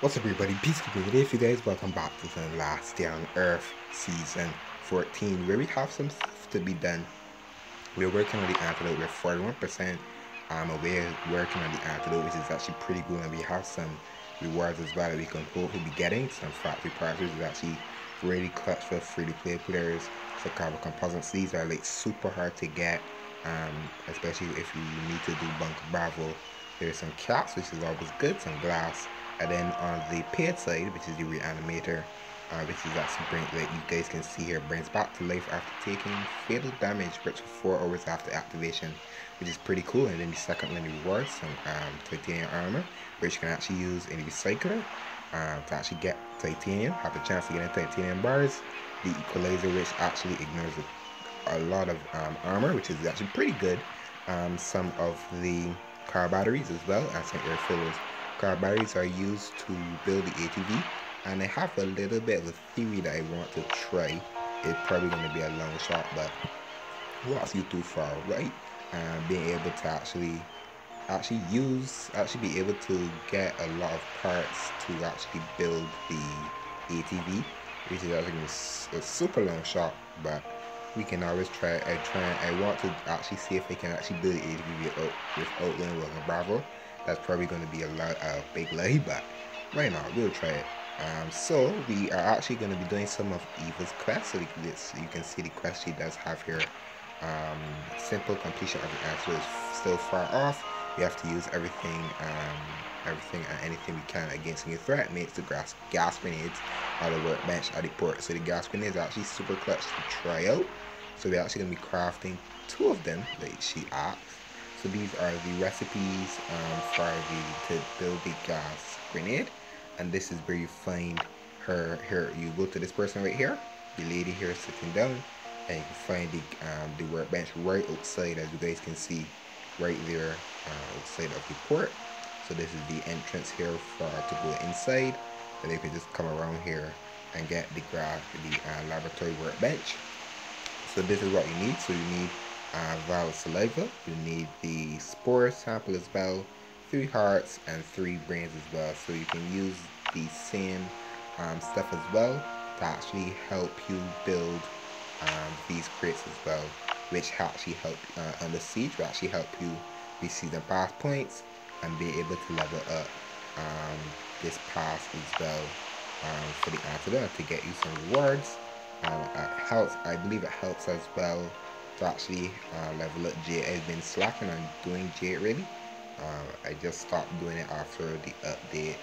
What's up everybody, Peacekeeping today for you guys. Welcome back to the Last Day on Earth Season 14, where we have some stuff to be done. We're working on the antidote, we're 41% we're working on the antidote, which is actually pretty good, and we have some rewards as well that we can hopefully be getting. Some factory parts, which is actually really clutch for free-to-play players. So carbon composites, these are like super hard to get, especially if you need to do bunker bravo. There's some caps, which is always good, some glass. And then on the paid side, which is the reanimator, which is actually like you guys can see here, brings back to life after taking fatal damage for 4 hours after activation, which is pretty cool. And then the second line rewards some titanium armor, which you can actually use in the recycler to actually get titanium, have the chance to get in titanium bars. The equalizer, which actually ignores a lot of armor, which is actually pretty good. Some of the car batteries as well, and some air fillers. Car batteries are used to build the ATV, and I have a little bit of a theory that I want to try. It's probably going to be a long shot, but walks you too far, right? Being able to actually be able to get a lot of parts to actually build the ATV, which is I think a super long shot, but we can always try. I want to actually see if I can actually build the ATV without doing Welcome Bravo. That's probably going to be a big lie, but why not? We'll try it. So we are actually going to be doing some of Eva's quests. So you can see the quest she does have here. Simple completion of the answer is still far off. We have to use everything and anything we can against a new threat. Makes the gas grenades on the workbench at the port. So the gas grenades are actually super clutch to try out. So we're actually gonna be crafting 2 of them, like she asked. So these are the recipes to build the gas grenade, and this is where you find her. Here you go to this person right here, the lady here sitting down, and you can find the workbench right outside, as you guys can see, right there outside of the port. So this is the entrance here for to go inside. And you can just come around here and get the laboratory workbench. So this is what you need. So you need vial of saliva. You need the spore sample as well, 3 hearts and 3 brains as well. So you can use the same stuff as well to actually help you build these crates as well, which actually help on the siege, will actually help you receive the pass points and be able to level up um, this pass as well for the antidote to get you some rewards. I believe it helps as well to actually level up Jade. I've been slacking on doing Jade really. I just stopped doing it after the update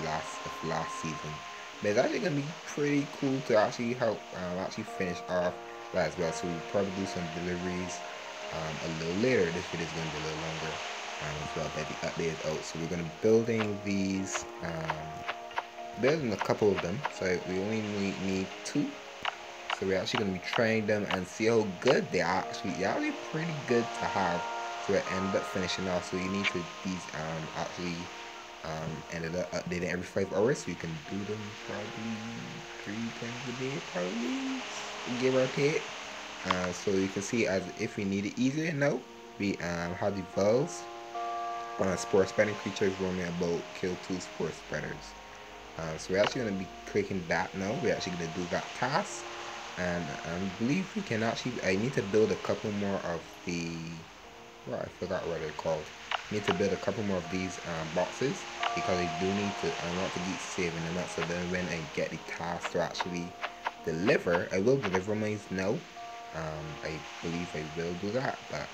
last season. But it's actually gonna be pretty cool to actually help actually finish off that as well. So we'll probably do some deliveries a little later. This video is gonna be a little longer as well, but the update is out. So we're gonna be building these, building a couple of them. So we only need 2. So we're actually gonna be trying them and see how good they are. They're actually pretty good to have. So we end up finishing off. So you need to these actually ended up updating every 5 hours, so you can do them probably 3 times a day, probably, give or take. So you can see, as if we need it easier now, we have the valves on spore spreading creatures roaming about, kill 2 spore spreaders. So we're actually going to be clicking that now. We're actually going to do that task, and I believe we can actually, I need to build a couple more of the, well, I forgot what they're called. I need to build a couple more of these boxes, because I do need to, I want to keep saving them up, so then when I get the task to actually deliver, I will deliver mine now. I believe I will do that, but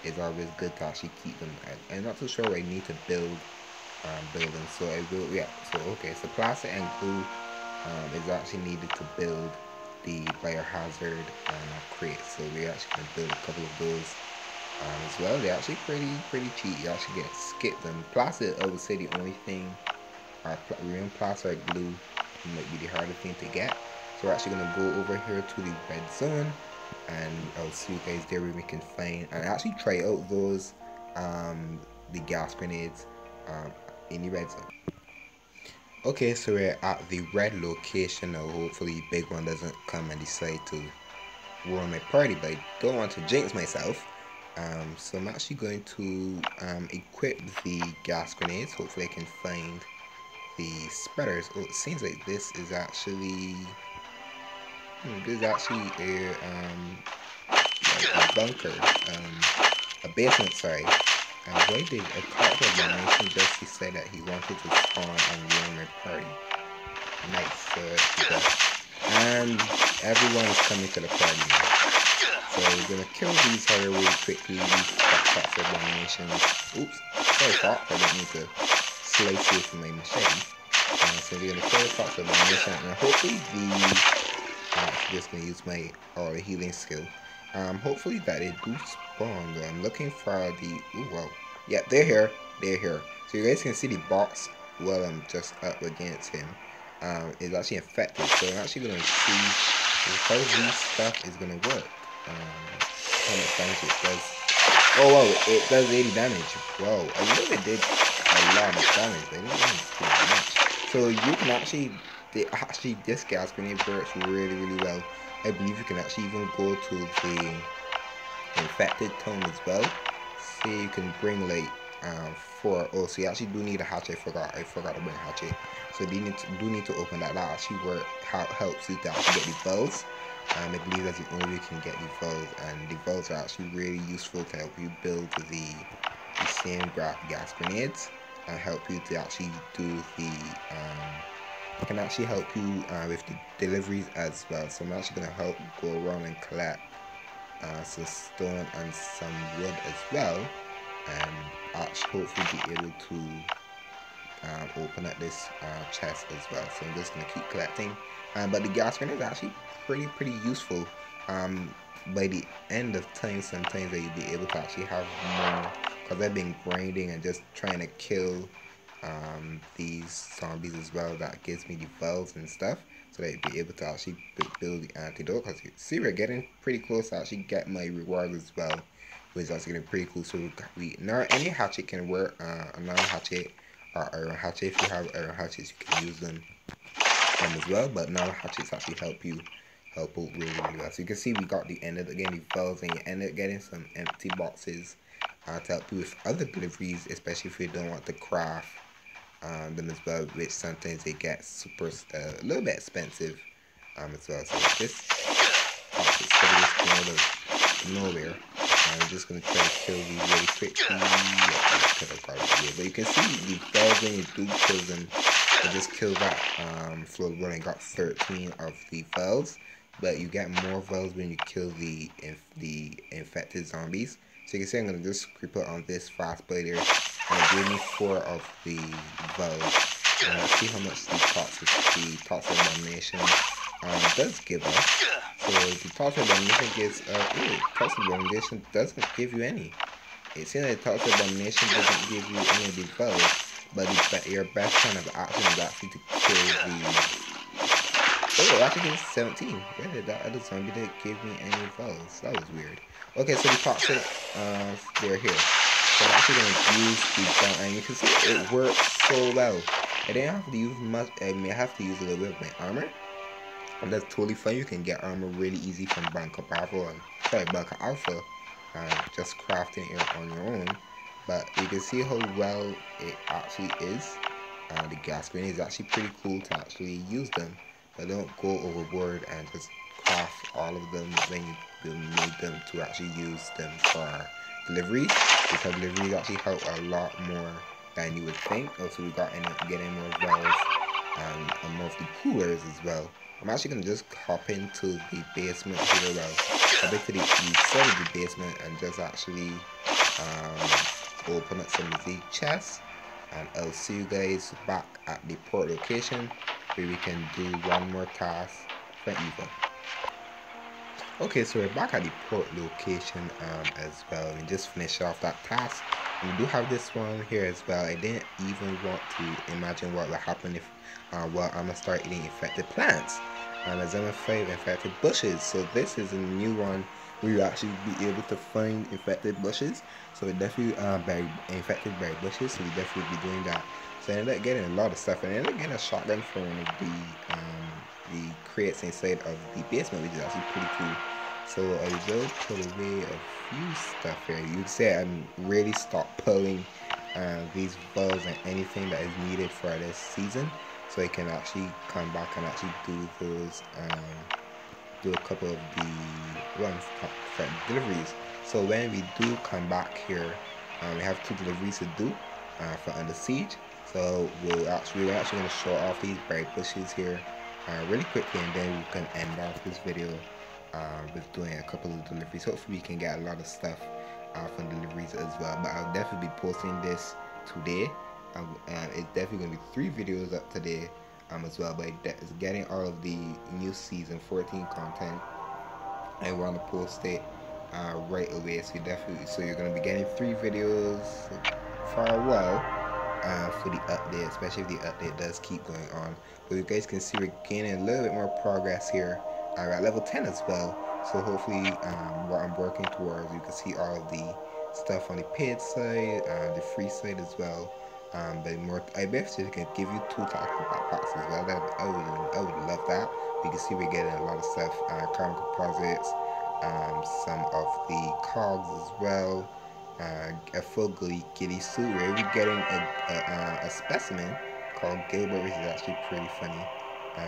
it's always good to actually keep them. I'm not too sure what I need to build building, so I will, yeah. So okay, so plastic and glue is actually needed to build the biohazard crate. So we're actually going to build a couple of those as well. They're actually pretty cheap. You actually get skip them. Plastic, I would say the only thing, real plastic or glue might be the hardest thing to get. So we're actually going to go over here to the red zone, and I'll see you guys there where we can find and actually try out those the gas grenades in the red zone. Okay, so we're at the red location now. Hopefully Big One doesn't come and decide to ruin my party, but I don't want to jinx myself. So I'm actually going to equip the gas grenades. Hopefully I can find the spreaders. Oh, it seems like this is actually a bunker, a basement. Sorry. Why did a cult of Abomination just say that he wanted to spawn and ruin my party? Nice. And everyone is coming to the party now. So we're gonna kill these here really quickly. These Fox Abominations. Oops. Sorry, Fox. I didn't need to slice you with my machete. So we're gonna kill the Fox Abomination, and hopefully I'm just gonna use my the healing skill. Hopefully that they do spawn. Though I'm looking for the. Ooh, wow. Yeah, they're here. They're here. So you guys can see the box while I'm just up against him. Is actually infected. So I'm actually gonna see how this stuff is gonna work. How much damage it does. Oh wow, it does 80 damage. Whoa, I know it did a lot of damage, but it didn't do much. So you can actually, this gas grenade works really well. I believe you can actually even go to the infected tome as well. See, you can bring like 4. Oh, so you actually do need a hatchet. I forgot to bring a hatchet. So you need to open that. That actually helps you to actually get the bells. I believe that's the only way you can get the valves, and the valves are actually really useful to help you build the same gas grenades and help you to actually do the can actually help you with the deliveries as well. So I'm actually going to help go around and collect some stone and some wood as well, and actually hopefully be able to open up this chest as well. So I'm just going to keep collecting, but the gas grenade is actually pretty useful. By the end of time, sometimes that you'll be able to actually have more, because I've been grinding and just trying to kill these zombies as well. That gives me the valves and stuff, so that you'll be able to actually build the antidote. Because you see, we're getting pretty close to actually get my reward as well, which is actually getting pretty cool. So we now any hatchet can work. Another hatchet or iron hatchet. If you have iron hatchets, you can use them as well. But now hatchets actually help out really well. So you can see we got the end of getting the valves, and you end up getting some empty boxes to help you with other deliveries, especially if you don't want to craft them as well, which sometimes they get super a little bit expensive as well. So this box is coming out of nowhere. I'm just gonna try to kill these really quickly. But you can see the valves when you do kill them. I just killed that flood one and got 13 of the valves. But you get more valves when you kill the infected zombies. So you can see I'm gonna just creep it on this fast blader, and it gave me 4 of the valves. And let's see how much the toxic abomination does give us. So the toxic abomination gives toxic abomination doesn't give you any. It seems like the toxic abomination doesn't give you any of the valves, but your best kind of action is actually to kill the. Oh, it actually gives 17. Where did that other zombie that gave me any valves? That was weird. Okay, so the toxic, they're here. So I'm actually gonna use the gun, and you can see it works so well. I didn't have to use much. I may have to use a little bit of my armor, and that's totally fine. You can get armor really easy from Bunker Alpha, just crafting it on your own. But you can see how well it actually is. The gas grenade is actually pretty cool to actually use them, but don't go overboard and just craft all of them when you need them to actually use them for deliveries, because deliveries actually help a lot more than you would think. Also, we got getting more valves and more of the coolers as well. I'm actually gonna just hop into the basement here. Well, hop into the side of the basement and just actually open up some of the chests, and I'll see you guys back at the port location where we can do one more task for Eva. Okay, so we're back at the port location as well. We just finished off that task. We do have this one here as well. I didn't even want to imagine what would happen if I'm gonna start eating infected plants. And as I'm afraid infected bushes. So this is a new one where you actually be able to find infected bushes. So it definitely infected berry bushes. So we definitely be doing that. So I ended up getting a lot of stuff, and I ended up getting a shotgun for one of the crates inside of the basement, which is actually pretty cool. So I will put away a few stuff here. You'd say I'm really stockpiling these balls and anything that is needed for this season, so I can actually come back and actually do those, do a couple of the deliveries. So when we do come back here, we have 2 deliveries to do for Under Siege. So we're actually going to show off these berry bushes here really quickly, and then we can end off this video with doing a couple of deliveries. Hopefully we can get a lot of stuff from deliveries as well. But I'll definitely be posting this today. It's definitely going to be 3 videos up today as well. But it's getting all of the new season 14 content. I want to post it right away. So you're going to be getting 3 videos for a while for the update, especially if the update does keep going on. But you guys can see we're gaining a little bit more progress here. We're at level 10 as well. So hopefully what I'm working towards, you can see all of the stuff on the paid side, the free side as well. But more, I bet you can give you 2 tactical backpacks as well. I would love that. You can see we're getting a lot of stuff, carbon composites, some of the cogs as well, a full giddy suit. We're getting a specimen called Gilbert, which is actually pretty funny.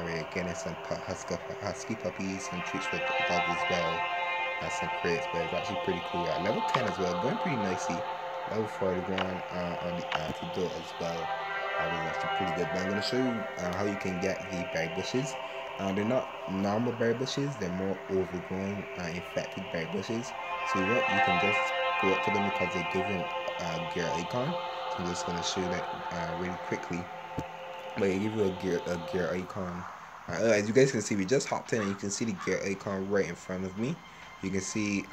We're getting some husky puppies, some treats for dogs as well, some crates, but it's actually pretty cool. Yeah, level 10 as well, going pretty nicely. Level 41 on the antidote as well. That was actually pretty good. But I'm going to show you how you can get the berry bushes. They're not normal berry bushes, they're more overgrown, infected berry bushes. So you can just go up to them because they give you a gear icon. So I'm just going to show you that really quickly. But they give you a gear icon. As you guys can see, we just hopped in and you can see the gear icon right in front of me. You can see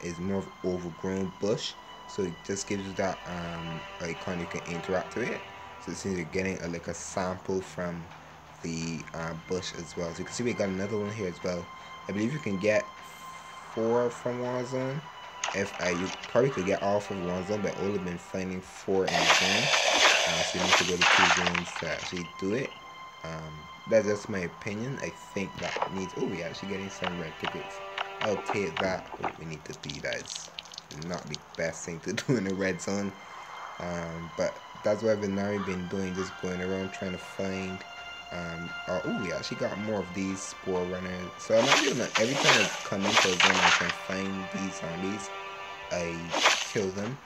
it's more of overgrown bush. So it just gives you that icon you can interact with it. So it seems you're getting like a sample from the bush as well. So you can see we got another one here as well. I believe you can get 4 from Warzone. If you probably could get all from Warzone, but I've only been finding 4 in the zone. So you need to go to 2 zones to actually do it. That's just my opinion. I think that needs. Oh, we're actually getting some red tickets. I'll take that. Oh, we need to be. That's not the best thing to do in the red zone. But that's what I've been doing, just going around trying to find. Oh, we actually got more of these spore runners. So I'm not doing that. Every time I come into a zone, I can find these zombies. I kill them.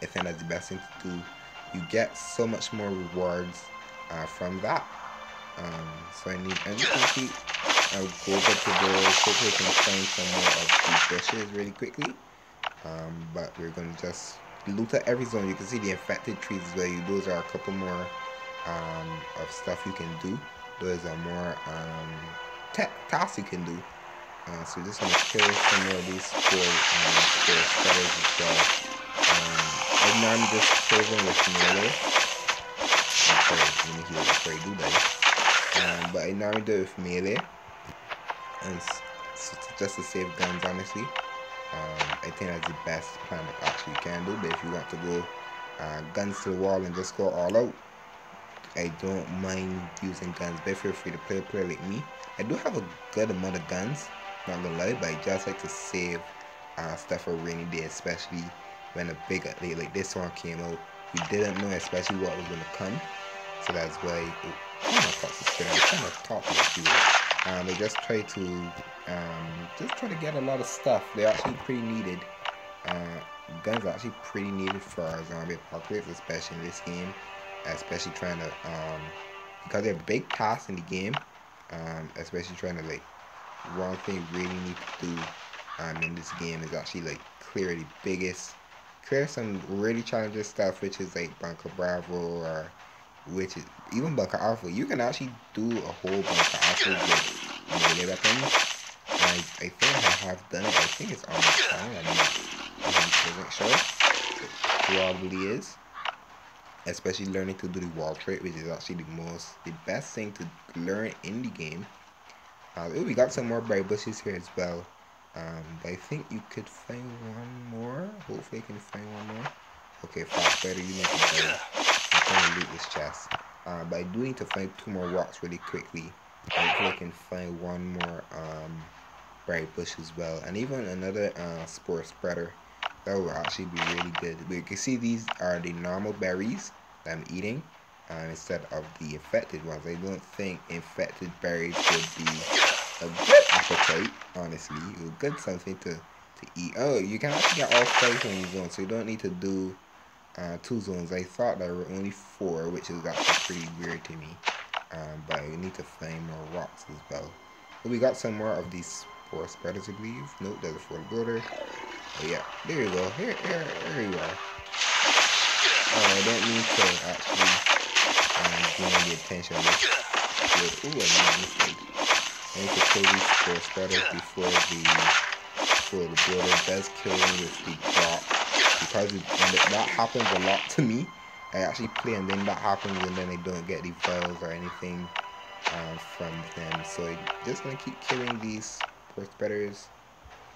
I think that's the best thing to do. You get so much more rewards from that. So I'm just going to keep go over to those. Hopefully I can find some more of these bushes really quickly. But we're going to just loot at every zone. You can see the infected trees as well. Those are a couple more of stuff you can do. Those are more tasks you can do. So just going to kill some more of these spore spreaders as well. And now I'm just killing with melee. Sorry, let me heal before I do that. But I normally do it with melee, and just to save guns, honestly. I think that's the best plan that actually can do. But if you want to go guns to the wall and just go all out, I don't mind using guns. But feel free to play a player like me. I do have a good amount of guns, not gonna lie, but I just like to save stuff for a rainy day, especially when a big update like this one came out. We didn't know especially what was gonna come, so that's why they just try to get a lot of stuff. They're actually pretty needed. Guns are actually pretty needed for our zombie apocalypse, especially in this game. Especially trying to because they're big tasks in the game. Especially trying to like one thing you really need to do in this game is actually like clear some really challenging stuff, which is like Bunker Bravo, or which is even Bunker Alpha. You can actually do a whole Bunker Alpha with melee weapons. And I think I have done it. I think it's on my channel. I'm not sure. It probably is. Especially learning to do the wall trick, which is actually the best thing to learn in the game. We got some more berry bushes here as well. But I think you could find one more. Hopefully I can find one more. Okay, fast better, you need to go. I'm trying to loot this chest. But I do need to find 2 more rocks really quickly. Hopefully I can find one more berry bush as well. And even another spore spreader. That will actually be really good. But you can see these are the normal berries that I'm eating instead of the infected ones. I don't think infected berries would be a good appetite, honestly. It would good something to eat. Oh, you can actually get all 5 when you zone, so you don't need to do 2 zones. I thought there were only 4, which is actually pretty weird to me. But you need to find more rocks as well. But we got some more of these spore spreaders, I believe. Nope, there's a 4 builder. Oh yeah, there you go. Here you are. I didn't mean to actually gain the attention of this. Ooh, I made a mistake. I need to kill these spore spreaders before the builder does kill them with the drop. Because that happens a lot to me. I actually play and then that happens and then I don't get the files or anything from them. So I'm just gonna keep killing these spore spreaders.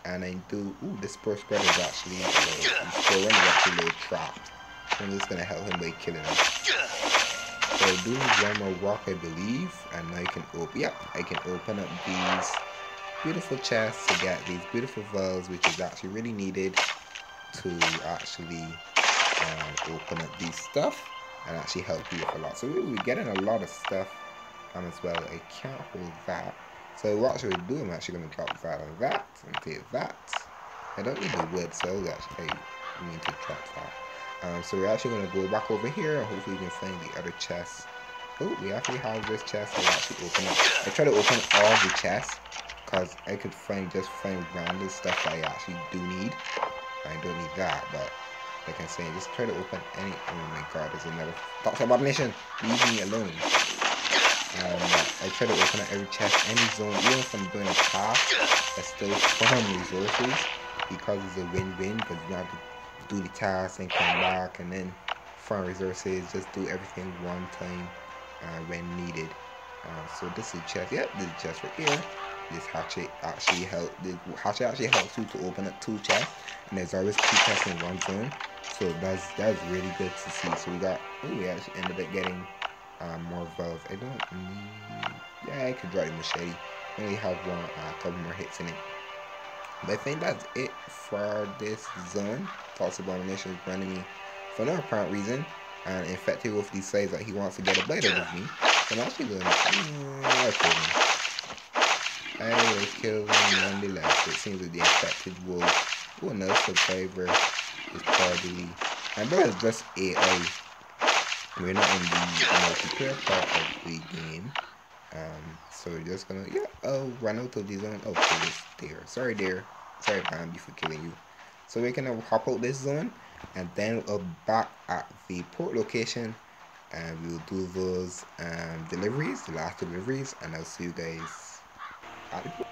And I do. Ooh, this spore spreader is actually spore runner is actually a little trapped. So I'm just gonna help him by killing him. So I do need one more rock, I believe, and now I can open. Yep, I can open up these beautiful chests to get these beautiful vials, which is actually really needed to actually open up these stuff and actually help you with a lot. So we're getting a lot of stuff as well. I can't hold that. So what should we do? I'm actually going to drop that on that and take that. I don't need the wood, so I need to drop that. So we're actually going to go back over here and hopefully we can find the other chests. Oh, we actually have this chest. I'll actually open it. I try to open all the chests because I could just find random stuff that I actually do need. I don't need that, but like I'm saying, just try to open any. Oh my god, there's another Dr. Abomination. Leave me alone. I try to open up every chest, any zone, even if I'm doing a task, I still farm resources because it's a win-win because you have to do the task and come back and then farm resources, just do everything one time when needed. So this is chest. Yep, this is chest right here. This hatchet actually helps you to open up 2 chests, and there's always 2 chests in one zone. So that's really good to see. So we actually ended up getting more valves. I don't need. Yeah, I could draw the machete. I only have a couple more hits in it. But I think that's it for this zone. Toxic Abomination is running me for no apparent reason. And Infected Wolf decides that he wants to get a bite out of me. So I'm actually going to kill him. I will kill him nonetheless. It seems that the Infected Wolf, oh, another survivor, is probably. And that is just AI. We're not in the multiplayer part of the game. So we're just gonna, run out of the zone. Oh, kill this deer. Sorry, deer. Sorry, Bambi, for killing you. So we're gonna hop out this zone, and then we'll back at the port location, and we'll do those deliveries, the last deliveries, and I'll see you guys at the port.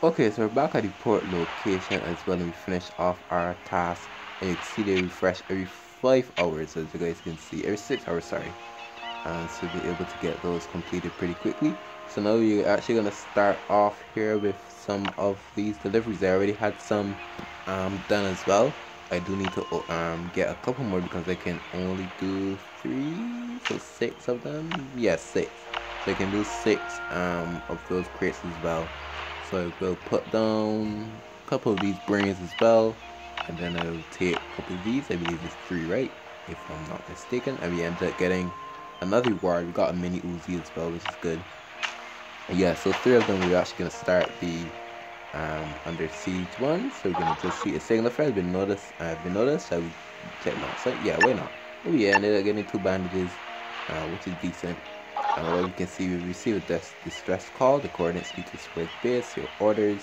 Okay, so we're back at the port location as well, and we finished off our task. And you can see they refresh every 5 hours, as you guys can see, every 6 hours, sorry. So we'll be able to get those completed pretty quickly. So now we're actually going to start off here with some of these deliveries. I already had some done as well. I do need to get a couple more because I can only do 3, so 6 of them. Yes, 6. So I can do 6 of those crates as well. So I will put down a couple of these brains as well, and then I'll take a couple of these. I believe it's 3, right? If I'm not mistaken. And we ended up getting another reward. We got a mini Uzi as well, which is good. Yeah, so 3 of them. We're actually gonna start the Under Siege one. So we're gonna just see a signal fire. I've been noticed. Shall we check that? So yeah, why not? Oh yeah, ended up getting 2 bandages, which is decent. What we can see, we received a distress call. The coordinates speak to Square's base. Your orders.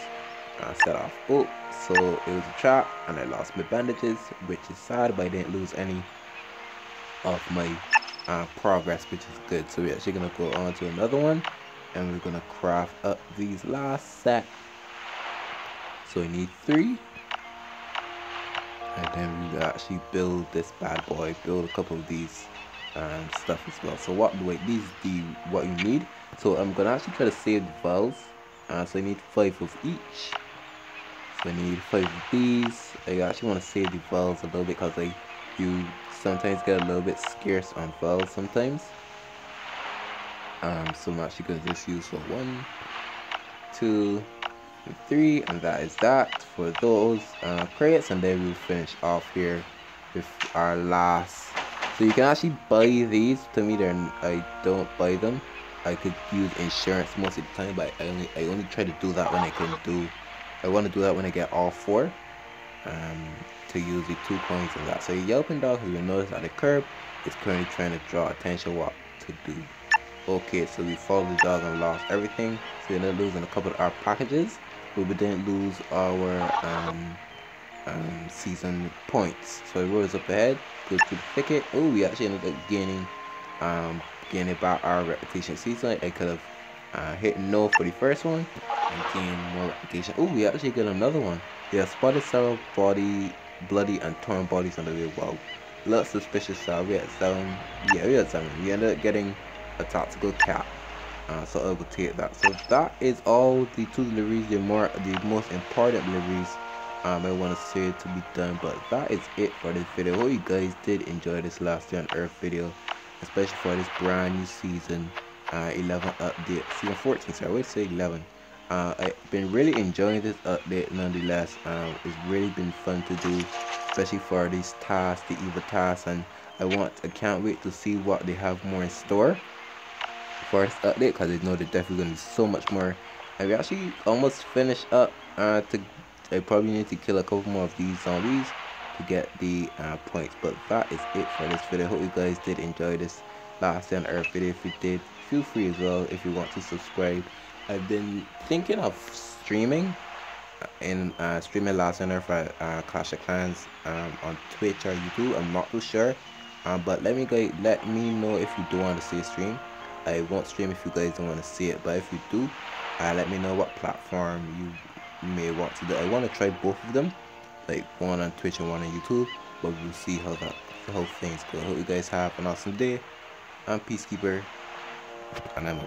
Set off. Oh, so it was a trap, and I lost my bandages, which is sad, but I didn't lose any of my progress, which is good. So we're actually gonna go on to another one, and we're gonna craft up these last set. So we need 3, and then we will actually build this bad boy, build a couple of these stuff as well. So what you need. So I'm gonna actually try to save the files. So I need 5 of each. So I need 5 of these. I actually want to save the files a little bit because you sometimes get a little bit scarce on files sometimes. So I'm actually gonna just use for 1, 2, and 3, and that is that for those crates. And then we'll finish off here with our last. So you can actually buy these. To me, I don't buy them. I could use insurance most of the time, but I only try to do that when I want to do that when I get all 4. To use the 2 coins and that. So your yelping dog, who you'll notice at the curb, is currently trying to draw attention what to do. Okay, so we followed the dog and lost everything. So we ended up losing a couple of our packages, but we didn't lose our season points. So we rose up ahead, go to the thicket. Oh, we actually ended up gaining back our reputation season. I could have hit no for the first one and gained more reputation. Oh, we actually got another one. Yeah, spotted cell, bloody and torn bodies on the way. Wow, a lot suspicious. We had 7. Yeah, we had 7. We ended up getting a tactical cat. So I will take that. So that is all the 2 deliveries, the most important deliveries I want to say to be done. But that is it for this video. Hope you guys did enjoy this last day on Earth video, especially for this brand new season 11 update, season 14. So I would say 11. I've been really enjoying this update nonetheless. It's really been fun to do, especially for these tasks, the Eva tasks, and I can't wait to see what they have more in store for this update, because I know they're definitely going to be so much more. And we actually almost finished up. I probably need to kill a couple more of these zombies to get the points. But that is it for this video. Hope you guys did enjoy this last day on Earth video. If you did, feel free as well if you want to subscribe. I've been thinking of streaming streaming last on Earth for Clash of Clans on Twitch or YouTube. I'm not too sure. But let me know if you do want to see a stream. I won't stream if you guys don't want to see it, but if you do, let me know what platform you may want to do. I want to try both of them, like one on Twitch and one on YouTube, but we'll see how things go. I hope you guys have an awesome day. I'm Peacekeeper, and I'm